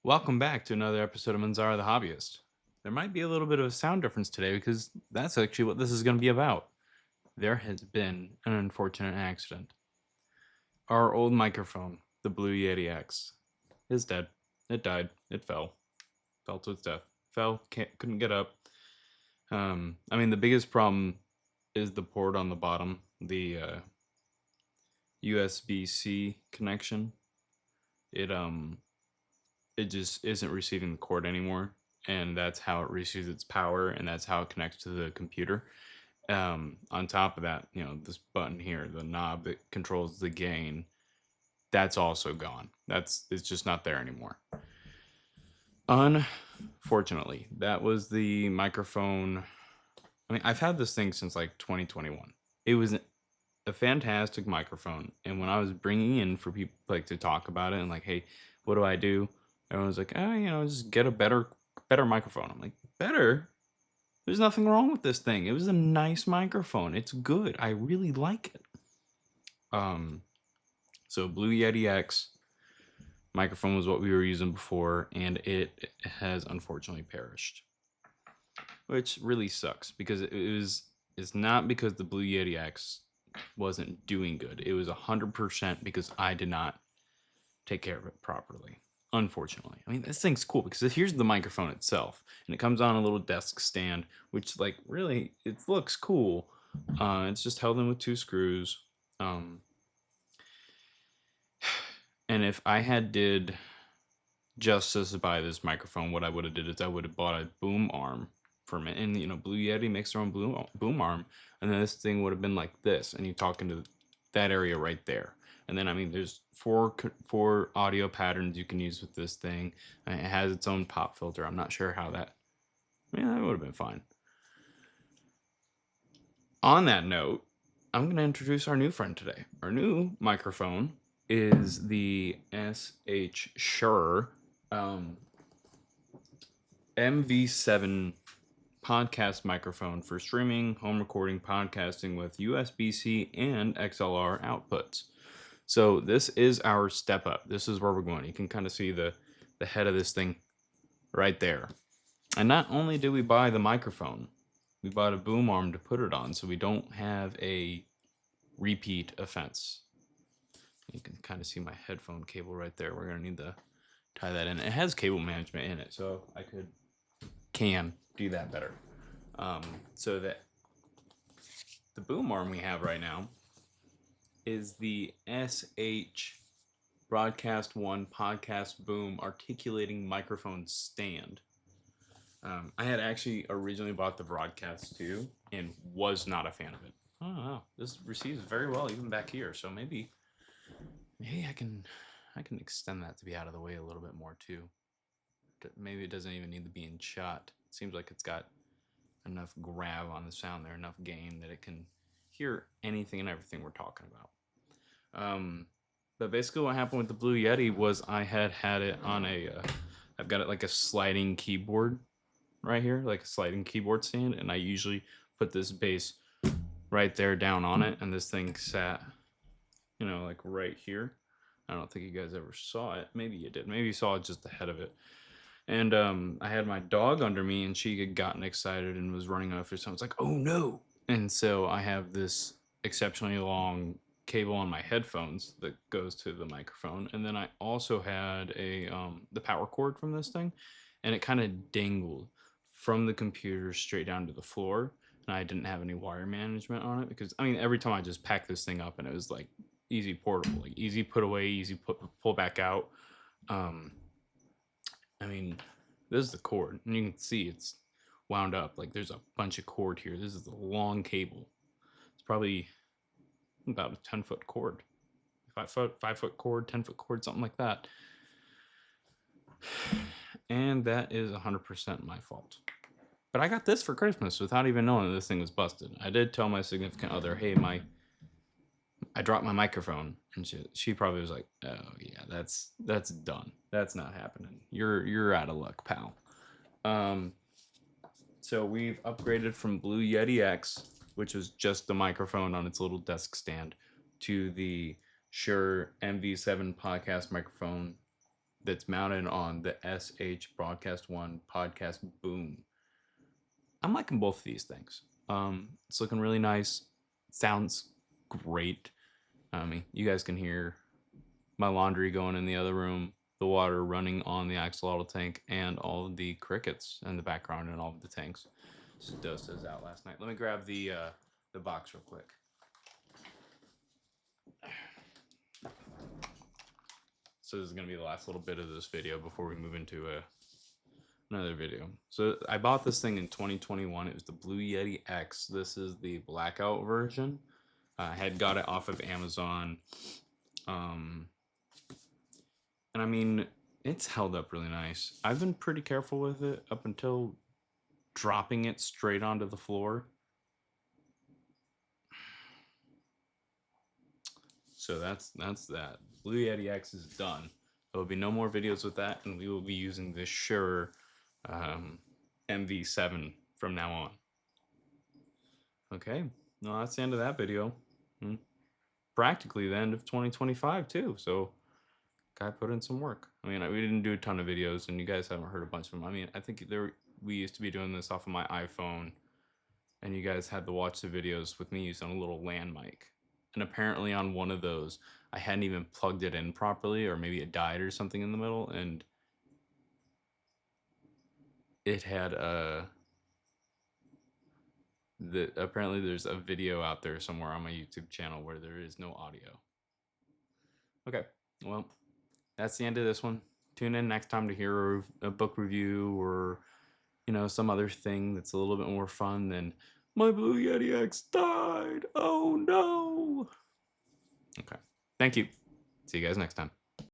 Welcome back to another episode of Manzara the Hobbyist. There might be a little bit of a sound difference today because that's actually what this is going to be about. There has been an unfortunate accident. Our old microphone, the Blue Yeti X, is dead. It died. It fell to its death. Couldn't get up. The biggest problem is the port on the bottom, the USB-C connection. It it just isn't receiving the cord anymore, and that's how it receives its power, and that's how it connects to the computer. On top of that, this button here, the knob that controls the gain, that's also gone. It's just not there anymore. Unfortunately, that was the microphone. I've had this thing since like 2021. It was a fantastic microphone, and when I was bringing in for people like to talk about it and like, hey, what do I do? Everyone's like, just get a better microphone. I'm like, better? There's nothing wrong with this thing. It was a nice microphone. It's good. I really like it. So Blue Yeti X microphone was what we were using before, and it has unfortunately perished, which really sucks because it's not because the Blue Yeti X wasn't doing good. It was 100% because I did not take care of it properly. Unfortunately, this thing's cool because here's the microphone itself, and it comes on a little desk stand, which like really it looks cool. It's just held in with two screws. And if I had did justice by this microphone, what I would have did is I would have bought a boom arm from it, and Blue Yeti makes their own boom arm, and then this thing would have been like this, and you talk into that area right there. And then there's four audio patterns you can use with this thing. And it has its own pop filter. I'm not sure how that. That would have been fine. On that note, I'm going to introduce our new friend today. Our new microphone is the Shure Mv7 Podcast Microphone for streaming, home recording, podcasting with USB-C and XLR outputs. So this is our step up. This is where we're going. You can kind of see the head of this thing right there. And not only did we buy the microphone, we bought a boom arm to put it on so we don't have a repeat offense. You can kind of see my headphone cable right there. We're going to need to tie that in. It has cable management in it, so I can do that better. So that the boom arm we have right now is the SH Broadcast One Podcast Boom Articulating Microphone Stand. I had actually originally bought the Broadcast 2 and was not a fan of it. I don't know. This receives very well even back here, so maybe I can extend that to be out of the way a little bit more too. Maybe it doesn't even need to be in shot. It seems like it's got enough grab on the sound there, enough gain that it can hear anything and everything we're talking about. But basically what happened with the Blue Yeti was I had it on I've got it like a sliding keyboard right here, like a sliding keyboard stand, and I usually put this bass right there down on it, and this thing sat, like right here. I don't think you guys ever saw it. Maybe you did. Maybe you saw just the head of it. And I had my dog under me, and she had gotten excited and was running off or something. It's like, oh no! And so I have this exceptionally long cable on my headphones that goes to the microphone, and then I also had the power cord from this thing, and it kind of dangled from the computer straight down to the floor, and I didn't have any wire management on it because every time I just packed this thing up, and it was like easy portable, like easy put away, easy pull back out. This is the cord, and you can see it's wound up. Like there's a bunch of cord here. This is a long cable. It's probably about a 10-foot cord, 5-foot cord, 10-foot cord, something like that. And that is 100% my fault. But I got this for Christmas without even knowing that this thing was busted. I did tell my significant other, hey, I dropped my microphone, and she probably was like, oh yeah, that's done. That's not happening. You're out of luck, pal. So we've upgraded from Blue Yeti X, which was just the microphone on its little desk stand, to the Shure Mv7 Podcast Microphone that's mounted on the SH Broadcast One podcast boom. I'm liking both of these things. It's looking really nice. Sounds great. I mean, you guys can hear my laundry going in the other room, the water running on the axolotl tank, and all of the crickets in the background in all of the tanks. So Dose was out last night. Let me grab the box real quick. So this is gonna be the last little bit of this video before we move into another video. So I bought this thing in 2021. It was the Blue Yeti X. This is the blackout version. I had got it off of Amazon. And I mean, it's held up really nice. I've been pretty careful with it up until dropping it straight onto the floor. So that's that. Blue Yeti X is done. There will be no more videos with that, and we will be using the Shure Mv7 from now on. Okay, well, that's the end of that video. Practically the end of 2025 too. So guy put in some work. I mean, we didn't do a ton of videos, and you guys haven't heard a bunch of them. I mean, I think we used to be doing this off of my iPhone, and you guys had to watch the videos with me using a little LAN mic. And apparently on one of those, I hadn't even plugged it in properly, or maybe it died or something in the middle, and it had apparently there's a video out there somewhere on my YouTube channel where there is no audio. Okay, well, that's the end of this one. Tune in next time to hear a book review or, some other thing that's a little bit more fun than my Blue Yeti X died. Oh no. Okay. Thank you. See you guys next time.